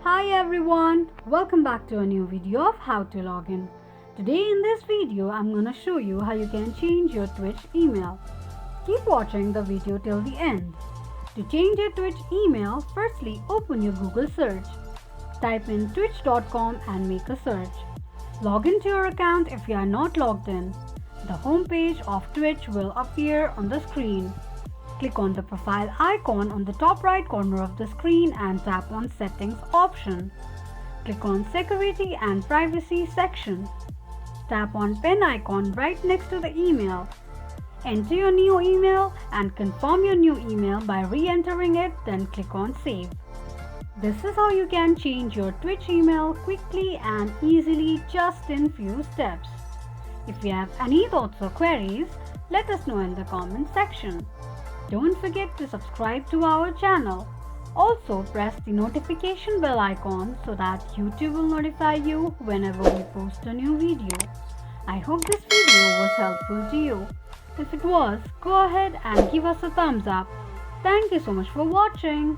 Hi everyone, welcome back to a new video of how to log in. Today in this video I'm going to show you how you can change your Twitch email. Keep watching the video till the end. To change your Twitch email, firstly open your Google search. Type in twitch.com and make a search. Log into your account if you are not logged in. The home page of Twitch will appear on the screen. Click on the profile icon on the top right corner of the screen and tap on Settings option. Click on Security and Privacy section. Tap on pen icon right next to the email. Enter your new email and confirm your new email by re-entering it, then click on Save. This is how you can change your Twitch email quickly and easily just in few steps. If you have any thoughts or queries, let us know in the comment section. Don't forget to subscribe to our channel. Also press the notification bell icon so that YouTube will notify you whenever we post a new video. I hope this video was helpful to you. If it was, go ahead and give us a thumbs up. Thank you so much for watching.